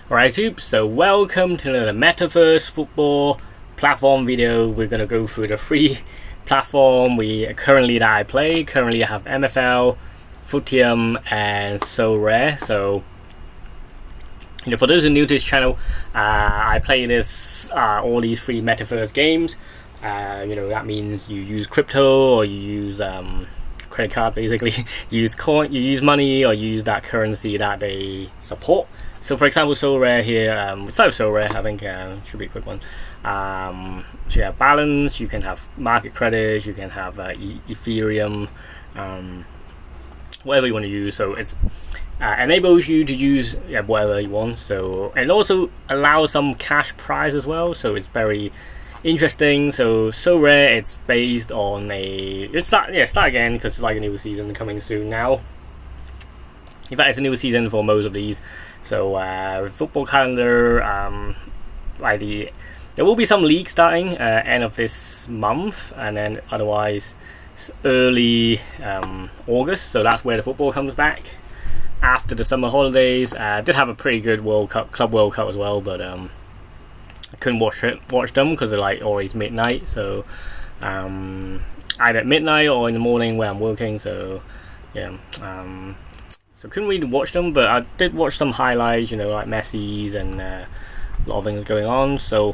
Alright YouTube, so welcome to another Metaverse football platform video. We're going to go through the free platform that I play. Currently I have MFL, Footium and Sorare. So for those who are new to this channel, I play all these free Metaverse games. That means you use crypto or you use credit card, basically. You use money or use that currency that they support. So for example, Sorare here, start with Sorare, I think should be a quick one. So you have balance, you can have market credits, you can have Ethereum, whatever you want to use. So it's enables you to use whatever you want. So and also allows some cash prize as well. So it's very interesting. So Sorare, it's based on start again because it's like a new season coming soon now. In fact, it's a new season for most of these. So football calendar, there will be some leagues starting end of this month, and then otherwise early August. So that's where the football comes back after the summer holidays. Did have a pretty good Club World Cup as well, but I couldn't watch them because they're like always midnight. So either at midnight or in the morning where I'm working. So yeah. So couldn't really watch them, but I did watch some highlights, like Messi's and a lot of things going on. So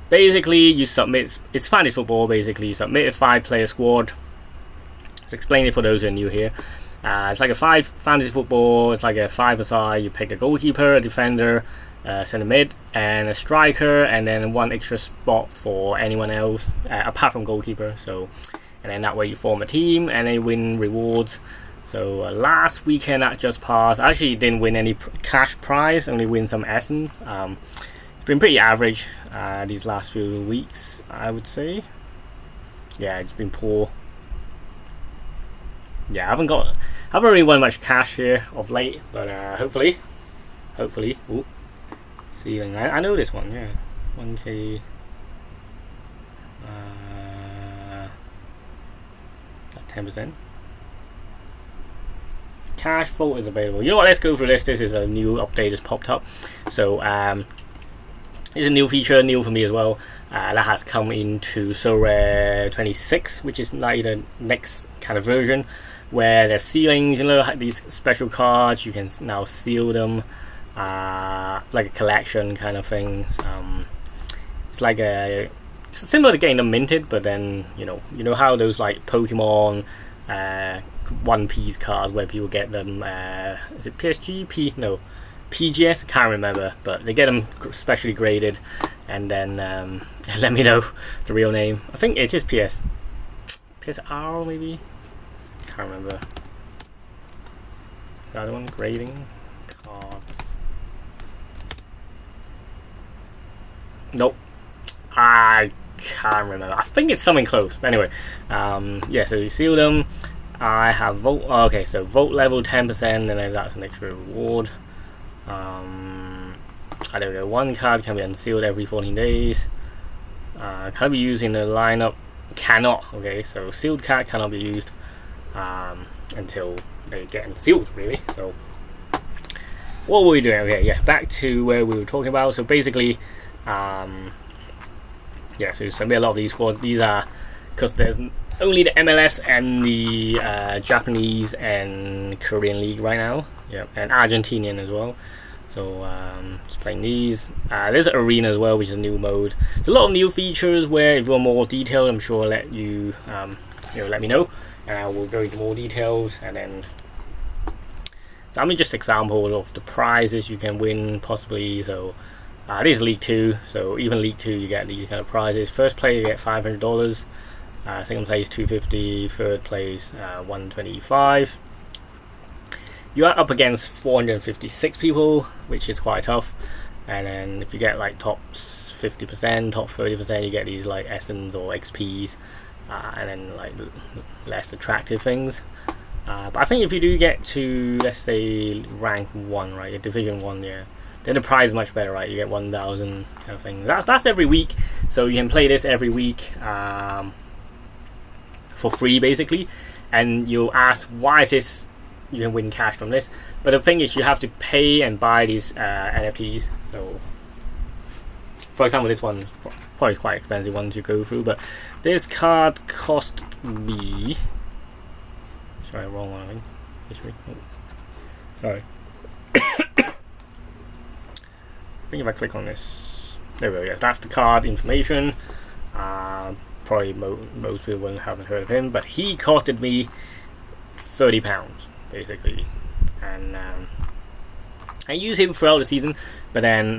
basically you submit, it's fantasy football basically, you submit a 5-player squad. Let's explain it for those who are new here. It's like a fantasy football, it's like a 5-a-side, you pick a goalkeeper, a defender, centre mid, and a striker, and then one extra spot for anyone else, apart from goalkeeper. So, and then that way you form a team, and they win rewards. So last weekend that just passed, I actually didn't win any cash prize, only win some essence. It's been pretty average these last few weeks, I would say. Yeah, it's been poor. Yeah, I haven't really won much cash here of late, but hopefully. Ooh, ceiling. I know this one. Yeah, 1K. 10%. Cash vault is available. You know what? Let's go through this. This is a new update that's popped up. So it's a new feature, new for me as well. That has come into Sorare 26, which is like the next kind of version, where there's ceilings. These special cards. You can now seal them, like a collection kind of things. It's like it's similar to getting them minted, but then you know how those like Pokemon. One Piece cards where people get them, is it PSG? No, PGS, can't remember, but they get them specially graded, and then let me know the real name. I think it's just PSR maybe, can't remember. The other one, grading cards. Nope, I can't remember. I think it's something close. But anyway, yeah, so you seal them. I have vote. Okay, so vote level 10%, and then that's an extra reward. I don't know. One card can be unsealed every 14 days. Can be used in the lineup. Cannot. Okay, so sealed card cannot be used until they get unsealed. Really. So what were we doing? Okay, yeah, back to where we were talking about. So basically, yeah, so you submit a lot of these squads. These are because there's only the MLS and the Japanese and Korean league right now. Yeah, and Argentinian as well. So just playing these. There's an arena as well, which is a new mode. There's a lot of new features where if you want more detail, I'm sure I'll let you let me know, and I will go into more details. And then so I mean just example of the prizes you can win possibly. So this is League 2, so even League 2 you get these kind of prizes. First player you get $500. Second place $250, third place $125. You are up against 456 people, which is quite tough. And then if you get like top 50%, top 30%, you get these like essence or XPs, and then like less attractive things. But I think if you do get to, let's say, rank 1, right, Division 1, yeah, then the prize is much better, right? You get 1,000 kind of thing. That's every week, so you can play this every week. For free basically, and you'll ask why is this you can win cash from this. But the thing is, you have to pay and buy these NFTs. So, for example, this one probably quite expensive one to go through. But this card cost me. Sorry, wrong one. I think. History. Oh. Sorry. I think if I click on this, there we go. Yeah, that's the card information. Probably most people haven't heard of him, but he costed me £30 basically, and I use him throughout the season. But then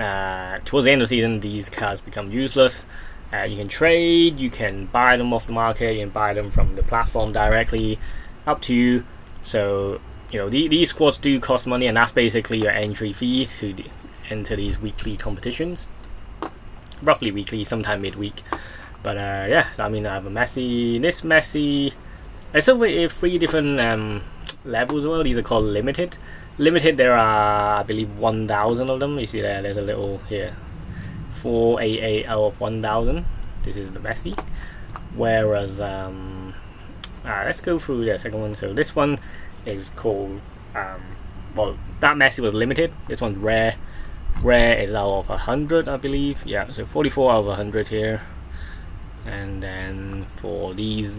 towards the end of the season, these cards become useless. You can trade, you can buy them off the market, you can buy them from the platform directly, up to you. So you know these squads do cost money, and that's basically your entry fee to enter these weekly competitions. Roughly weekly, sometime midweek. But yeah, so I mean, I have a Messi, this Messi. It's over 3 different levels as well. These are called limited. Limited, there are, I believe, 1,000 of them. You see there, there's a little here, 488 out of 1,000. This is the Messi. Whereas, let's go through the second one. So this one is called, well, that Messi was limited. This one's rare. Rare is out of 100, I believe. Yeah, so 44 out of 100 here. And then for these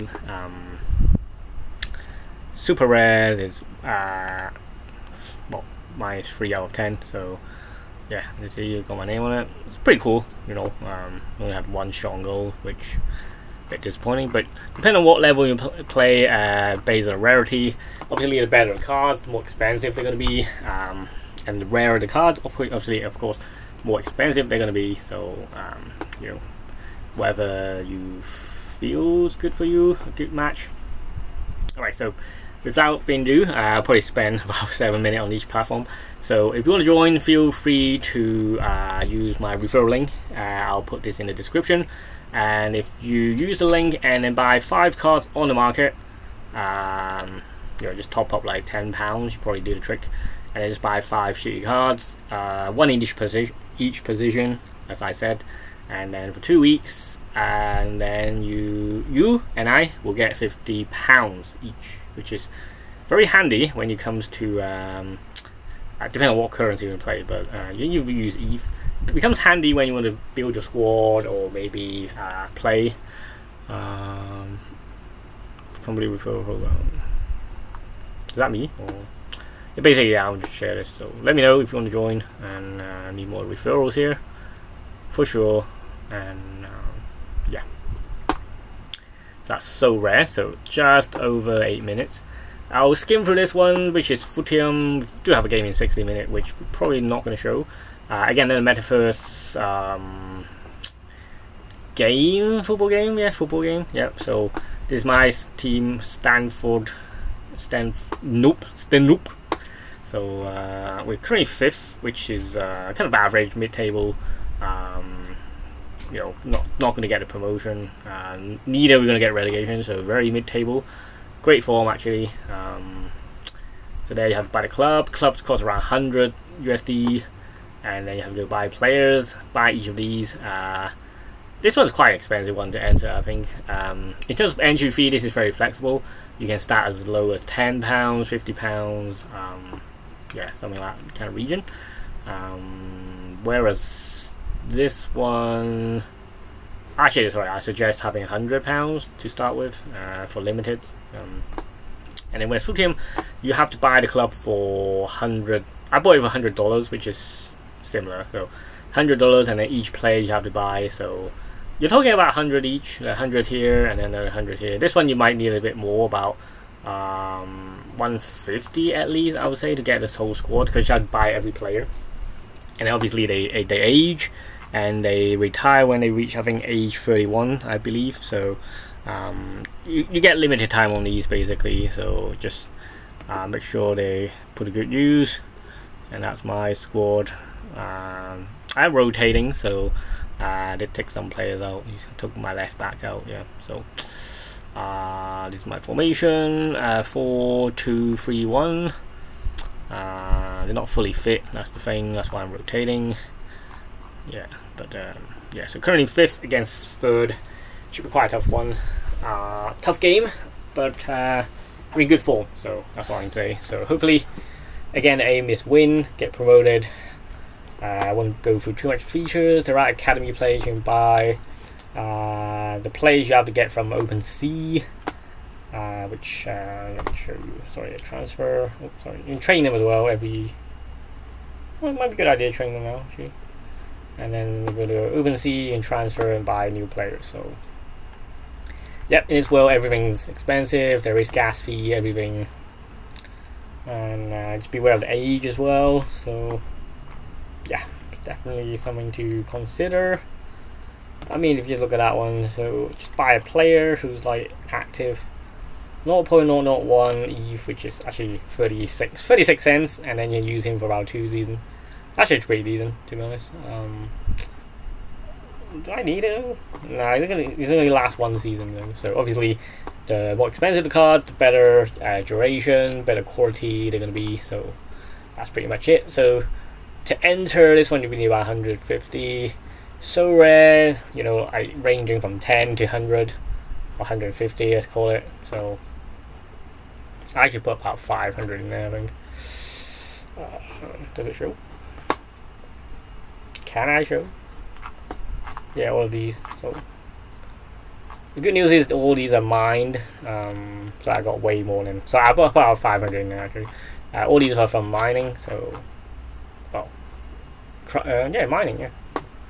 super rare is well, mine is 3 out of 10. So yeah, you see, you got my name on it. It's pretty cool, you know. Only had 1 shot on goal, which a bit disappointing. But depending on what level you play, based on rarity, obviously the better the cards, the more expensive they're going to be, and the rarer the cards, obviously, of course, more expensive they're going to be. So you know, whether you feels good for you, a good match. Alright, so without being ado, I'll probably spend about 7 minutes on each platform. So if you want to join, feel free to use my referral link. I'll put this in the description. And if you use the link and then buy 5 cards on the market, you know, just top up like £10, you probably do the trick. And then just buy 5 shitty cards, 1 in each position, as I said. And then for 2 weeks, and then you and I will get £50 each, which is very handy when it comes to depending on what currency you play, but you use ETH. It becomes handy when you want to build your squad or maybe play company referral program. Is that me? Or yeah, basically, yeah, I'll just share this. So let me know if you want to join, and I need more referrals here for sure. And yeah, so that's so rare. So just over 8 minutes. I'll skim through this one, which is Footium. We do have a game in 60 minutes, which we're probably not going to show. Again, the Metaverse game, football game. Yep. So this is my team, Stanford. Nope. So we're currently 5th, which is kind of average, mid-table. You know, not going to get a promotion. Neither we're going to get relegation. So very mid-table. Great form actually. So there you have to buy the club. Clubs cost around 100 USD, and then you have to go buy players. Buy each of these. This one's quite an expensive one to enter, I think. In terms of entry fee, this is very flexible. You can start as low as £10, £50. Yeah, something like that kind of region. Whereas this one, actually, sorry, I suggest having £100 to start with for limited. And then with Footium, you have to buy the club for 100. I bought it for $100, which is similar. So $100, and then each player you have to buy. So you're talking about 100 each, 100 here, and then 100 here. This one you might need a bit more, about 150 at least, I would say, to get this whole squad, because you have to buy every player. And obviously they age, and they retire when they reach, I think, age 31, I believe. So you get limited time on these basically. So just make sure they put a good use. And that's my squad. I'm rotating, so I did take some players out. He took my left back out, yeah. So this is my formation, 4-2-3-1. They're not fully fit, that's the thing, that's why I'm rotating. Yeah, but yeah, so currently 5th against 3rd. Should be quite a tough one. Tough game, but have in good form. So that's all I can say. So hopefully, again, the aim is win, get promoted. I won't go through too much features. There are academy players you can buy. The players you have to get from OpenSea, which let me show you. Sorry, a transfer. Oh, sorry, you can train them as well. Well, it might be a good idea to train them now, actually. And then we go to OpenSea and transfer and buy new players. So, yep, in this world everything's expensive. There is gas fee, everything, and just beware of the age as well. So, yeah, it's definitely something to consider. I mean, if you look at that one, so just buy a player who's like active. 0.001 ETH, which is actually 36 cents, and then you use him for about 2 seasons. Actually, it's pretty decent, to be honest. Do I need it? Nah, it's only last 1 season though. So obviously, the more expensive the cards, the better duration, better quality they're gonna be. So that's pretty much it. So to enter this one, you need about 150. Sorare, you know, ranging from 10 to 100 or 150, let's call it. So I actually put about 500 in there, I think. Does it show? Can I show? Yeah, all of these. So the good news is all these are mined. So I got way more than. So I put about 500 in there actually. All these are from mining. So, well, yeah, mining. Yeah,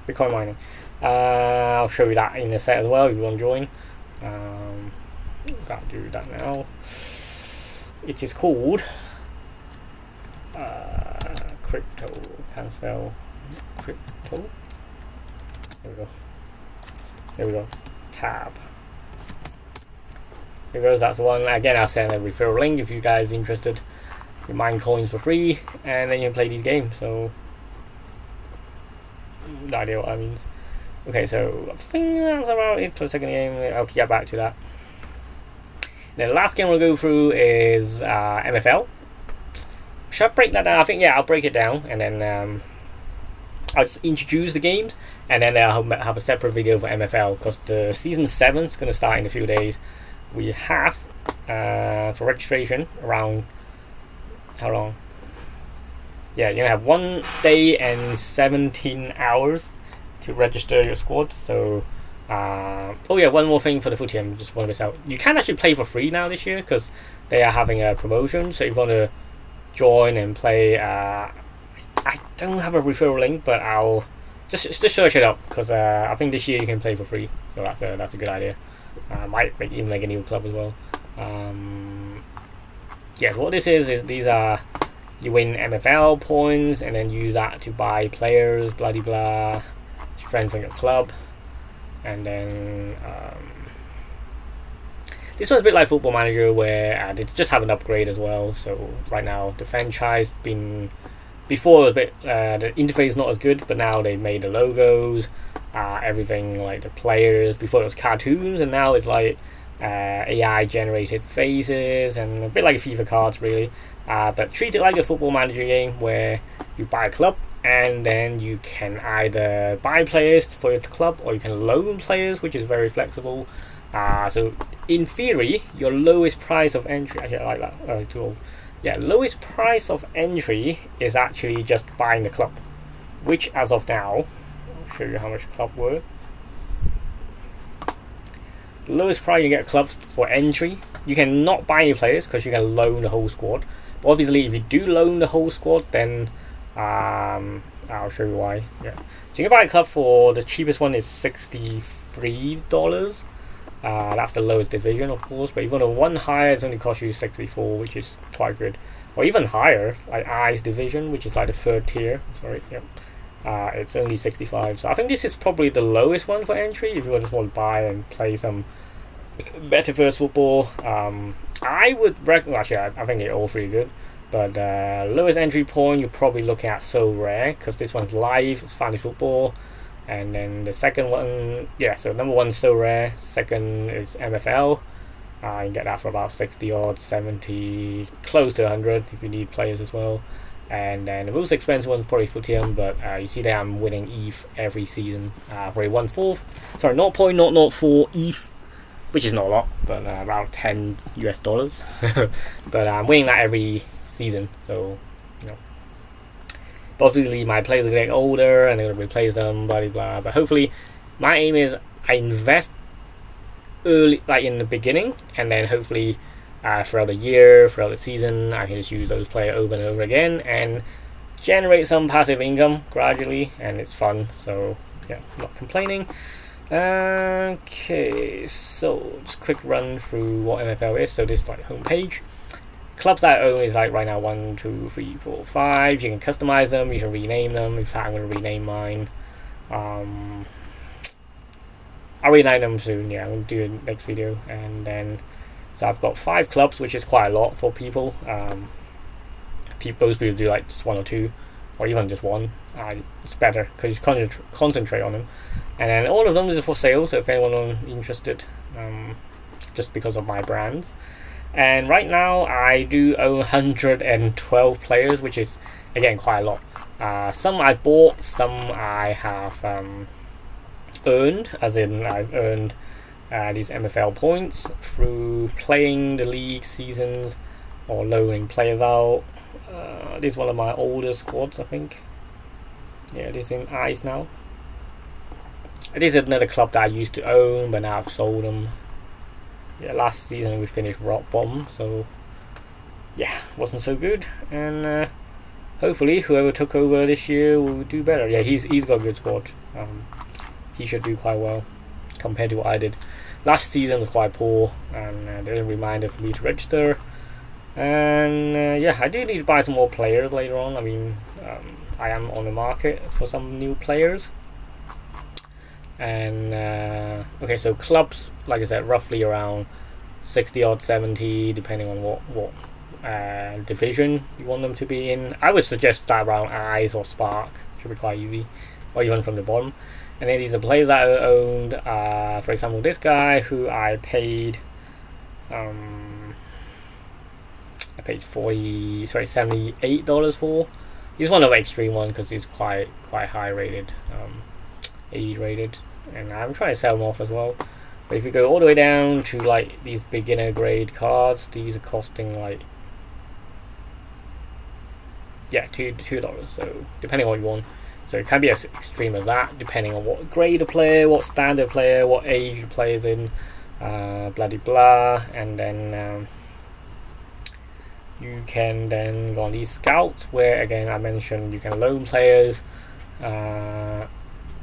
Bitcoin mining. I'll show you that in a set as well if you want to join. Gotta do that now. It is called crypto. Can't spell crypto. There we go. Tab. There goes. That's one. Again, I'll send a referral link if you guys are interested. You mine coins for free, and then you can play these games. So, no idea what that means. Okay, so I think that's about it for the second game. I'll get back to that. Then the last game we'll go through is MFL. Should I break that down? I think, yeah, I'll break it down, and then I'll just introduce the games, and then I'll have a separate video for MFL, because the Season 7 is going to start in a few days. We have, for registration, around, how long? Yeah, you're going to have 1 day and 17 hours to register your squad. So, oh yeah, one more thing for the Footium, just want to miss out. You can actually play for free now this year, because they are having a promotion, so if you want to join and play, I don't have a referral link, but I'll just search it up, because I think this year you can play for free, so that's a good idea. Might even make a new club as well. Yeah, so what this is these are, you win MFL points and then use that to buy players, blah blah blah, strengthen your club, and then this one's a bit like Football Manager, where they just have an upgrade as well. So right now the franchise before it was a bit, the interface is not as good, but now they made the logos, everything, like the players. Before it was cartoons, and now it's like AI generated faces, and a bit like FIFA cards really, but treat it like a Football Manager game where you buy a club and then you can either buy players for your club or you can loan players, which is very flexible. So in theory, your lowest price of entry, actually I like that, too old. Yeah, lowest price of entry is actually just buying the club, which as of now, I'll show you how much club worth. The lowest price you get a club for entry. You can not buy any players because you can loan the whole squad. But obviously, if you do loan the whole squad, then I'll show you why. Yeah, so you can buy a club for, the cheapest one is $63. That's the lowest division, of course. But if you want one higher, it's only cost you 64, which is quite good. Or even higher, like Ice division, which is like the 3rd tier. Sorry, yep. It's only 65. So I think this is probably the lowest one for entry if you just want to buy and play some Metaverse football. I would recommend, actually I think they're all pretty good, but lowest entry point you're probably looking at Sorare, because this one's live, it's fantasy football. And then the second one, yeah, so number 1 is Sorare, second is MFL. You can get that for about 60 odds, 70, close to 100 if you need players as well. And then the most expensive one is probably Footium, but you see that I'm winning ETH every season for a 0.004 ETH which is not a lot, but about $10 US. But I'm winning that every season, so you know. But obviously, my players are getting older, and they're going to replace them, blah blah blah. But hopefully, my aim is I invest early, like in the beginning, and then hopefully throughout the year, throughout the season, I can just use those players over and over again and generate some passive income gradually, and it's fun. So yeah, I'm not complaining. Okay, so just quick run through what MFL is. So this is like homepage. Clubs that I own is like right now 1, 2, 3, 4, 5. You can customize them. You can rename them. In fact, I'm gonna rename mine. I'll rename them soon. Yeah, I'm gonna do it next video. And then so I've got 5 clubs, which is quite a lot for people. Most people do like just 1 or 2, or even just 1. It's better because you concentrate on them. And then all of them is for sale, so if anyone is interested, just because of my brands. And right now I do own 112 players, which is again quite a lot. Some I've bought, some I have earned, as in I've earned these MFL points through playing the league seasons or loaning players out. This is one of my older squads, I think. Yeah, this is in Ice now. This is another club that I used to own, but now I've sold them. Yeah, last season we finished rock bottom, so yeah, wasn't so good. And hopefully whoever took over this year will do better. Yeah, he's got a good squad. He should do quite well compared to what I did. Last season was quite poor, and there's a reminder for me to register. And yeah, I do need to buy some more players later on. I mean, I am on the market for some new players. And okay, so clubs, like I said, roughly around 60 odd 70, depending on what division you want them to be in. I would suggest start around Eyes or Spark, should be quite easy, or even from the bottom. And then these are players that I owned. For example, this guy who I paid $78 for. He's one of the extreme ones because he's quite high rated, 80 rated, and I'm trying to sell them off as well. But if you go all the way down to like these beginner grade cards, these are costing like $2. So depending on what you want. So it can be as extreme as that, depending on what grade of player, what standard player, what age the player's in, blah blah blah, and then you can then go on these scouts, where again I mentioned you can loan players.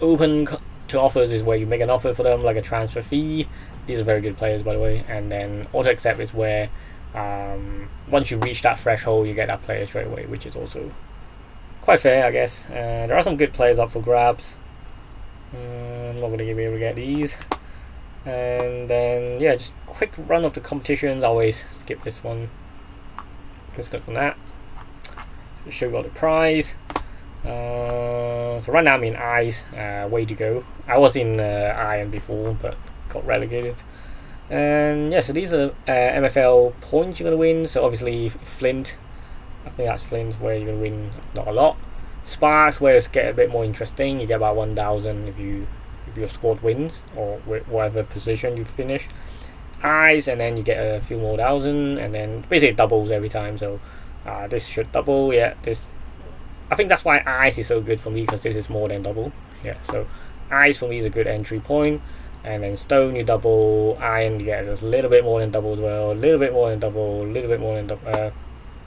Open to offers is where you make an offer for them, like a transfer fee. These are very good players, by the way. And then auto accept is where once you reach that threshold, you get that player straight away, which is also quite fair, I guess. There are some good players up for grabs. I'm not going to be able to get these. And then yeah, just quick run of the competitions. I always skip this one. Let's click on that. So show you all the prize. So right now I'm in Eyes, way to go. I was in Iron before, but got relegated. And yeah, so these are MFL points you're going to win. So obviously Flint, I think that's Flint, where you're going to win not a lot. Sparks, where it's get a bit more interesting. You get about 1,000 if your squad wins, or whatever position you finish. Eyes, and then you get a few more thousand, and then basically it doubles every time. So this should double. Yeah, this. I think that's why Eyes is so good for me, because this is more than double. Yeah, so Eyes for me is a good entry point. And then Stone you double, Iron you get a little bit more than double as well, a little bit more than double, a little bit more than double.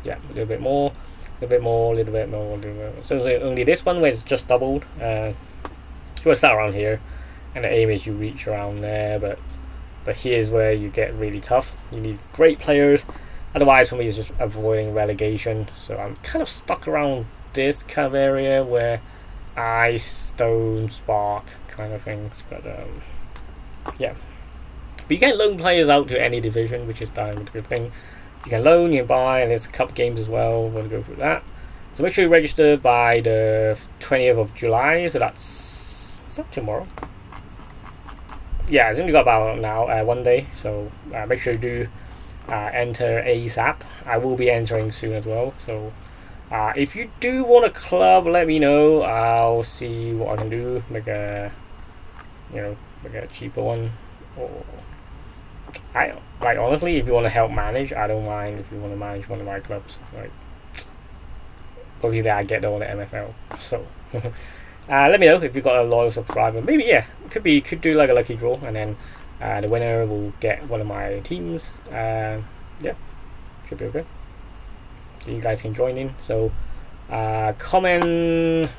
Yeah, a little bit more, a little bit more, a little bit more, a little bit more. So only this one where it's just doubled. You want to start around here, and the aim is you reach around there. But here's where you get really tough. You need great players. Otherwise, for me, it's just avoiding relegation. So I'm kind of stuck around this kind of area where Ice, Stone, Spark kind of things. But yeah. But you can loan players out to any division, which is a good thing. You can loan, you can buy, and there's cup games as well. We'll go through that. So make sure you register by the 20th of July. So is that tomorrow? Yeah, it's only got about now 1 day. So make sure you do enter ASAP. I will be entering soon as well. So if you do want a club, let me know. I'll see what I can do. Make a cheaper one, or like honestly, if you want to help manage, I don't mind if you want to manage one of my clubs. Like, obviously I get all the MFL, so let me know if you've got a loyal subscriber. Maybe could do like a lucky draw, and then the winner will get one of my teams. Should be okay. So you guys can join in. So comment.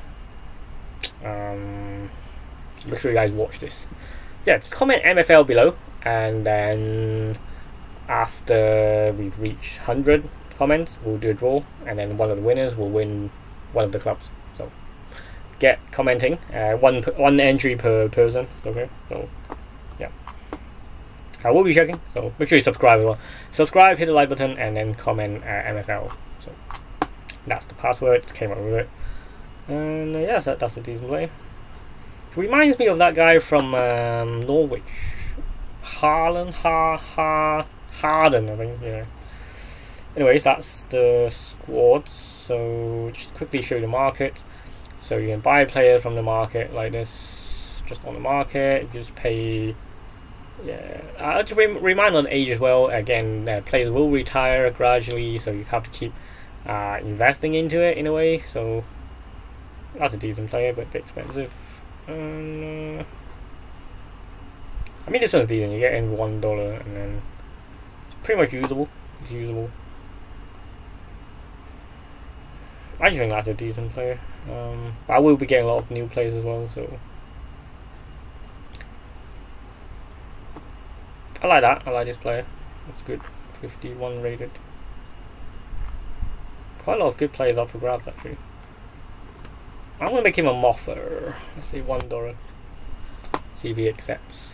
Make sure you guys watch this. Yeah, just comment MFL below, and then after we've reached 100 comments, we'll do a draw, and then one of the winners will win one of the clubs. So get commenting. One entry per person. Okay. So yeah, I will be checking. So make sure you subscribe as well. Subscribe, hit the like button, and then comment MFL. So that's the password. Just came up with it. And yeah, so that's a decent play. It reminds me of that guy from Norwich, Harden, I think. Yeah. Anyways, that's the squad. So just quickly show you the market. So you can buy players from the market like this, just on the market. You just pay. Yeah, I'll just remind on age as well. Again, players will retire gradually, so you have to keep investing into it in a way. So that's a decent player, but a bit expensive. I mean, this one's decent. You get in $1, and then it's pretty much usable. It's usable. I just think that's a decent player. But I will be getting a lot of new players as well, so I like that. I like this player. It's good. 51 rated. Quite a lot of good players up for grabs actually. I'm gonna make him a moffer. Let's say $1. See if he accepts.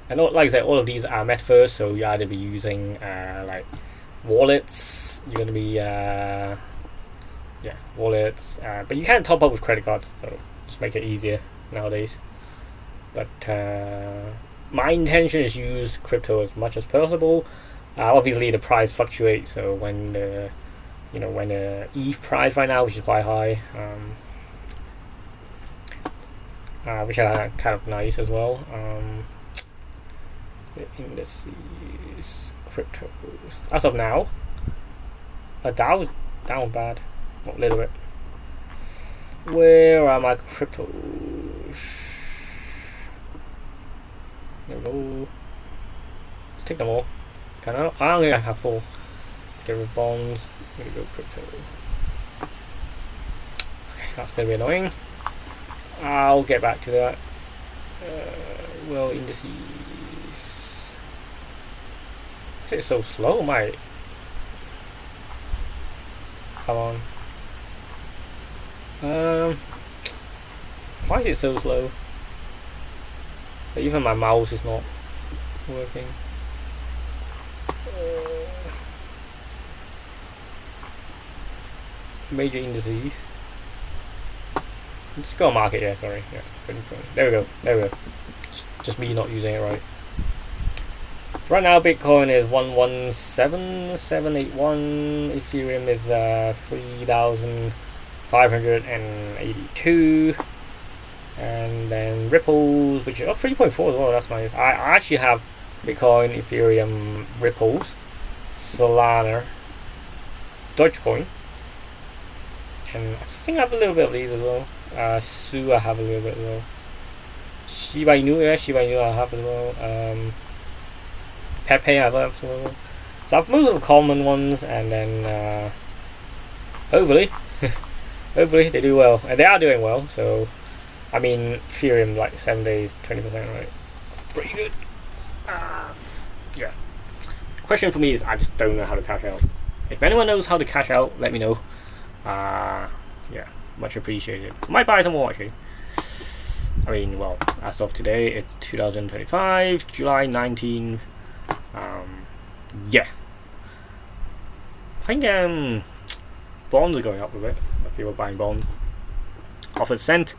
And like I said, all of these are Metaverse, so you either be using like wallets. You're gonna be wallets. But you can top up with credit cards, so just make it easier nowadays. But my intention is use crypto as much as possible. Obviously, the price fluctuates. So when the ETH price right now, which is quite high. Which are kind of nice as well. The indices, cryptos. As of now, Dow's down bad, a little bit. Where are my cryptos? There we go. Let's take them all. Can I? I only have 4. Get rid of bonds. I'm gonna go crypto. Okay, that's gonna be annoying. I'll get back to that. Well, indices. It's so slow, mate. Come on. Why is it so slow? Even my mouse is not working. Major indices. Let's go market, yeah, sorry. Yeah, there we go. Just me not using it right. Right now, Bitcoin is 117,781. Ethereum is 3,582. And then Ripples, which is 3.4 as well, that's nice. I actually have Bitcoin, Ethereum, Ripples, Solana, Dogecoin. And I think I have a little bit of these as well. Su I have a little bit as well. Shiba Inu I have as well. Pepe I have as well. So I've moved the common ones, and then hopefully they do well, and they are doing well. So I mean, Ethereum like 7 days, 20%, right? It's pretty good. Yeah. Question for me is I just don't know how to cash out. If anyone knows how to cash out, let me know. Yeah, much appreciated. I might buy some more actually. I mean, well, as of today, it's 2025, July 19th. Yeah. I think bonds are going up a bit. People are buying bonds. Offered sent.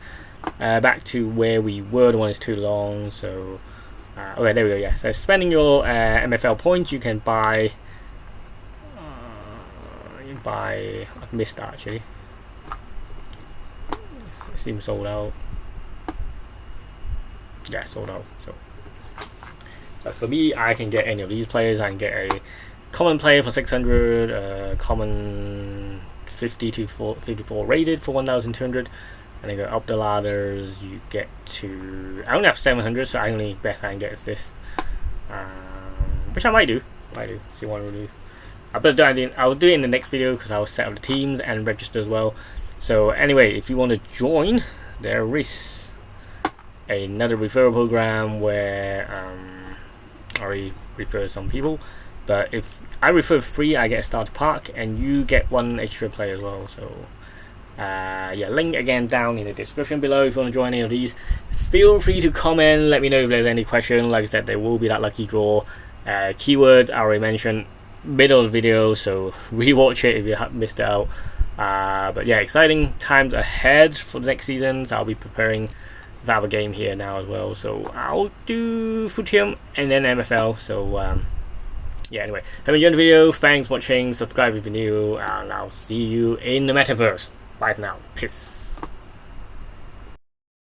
Back to where we were. The one is too long. So, okay, there we go. Yeah. So spending your MFL points, you can buy. I've missed that actually. It seems sold out. Yeah, sold out. So But for me, I can get any of these players. I can get a common player for 600, common 50 to 54 rated for 1,200, and then go up the ladders. You get to, I only have 700, so I only best I can get is this, which I might do. See what I will do. I'll do it in the next video because I'll set up the teams and register as well. So anyway, if you want to join, there is another referral program where I already refer some people. But if I refer free, I get a starter pack, and you get one extra player as well. So yeah, link again down in the description below if you want to join any of these. Feel free to comment, let me know if there's any question. Like I said, there will be that lucky draw. Keywords I already mentioned middle of the video, so rewatch it if you missed it out. But yeah, exciting times ahead for the next seasons. I'll be preparing that game here now as well. So I'll do Footium and then MFL. So yeah, anyway, hope you enjoyed the video. Thanks for watching. Subscribe if you're new, and I'll see you in the Metaverse. Bye for now. Peace.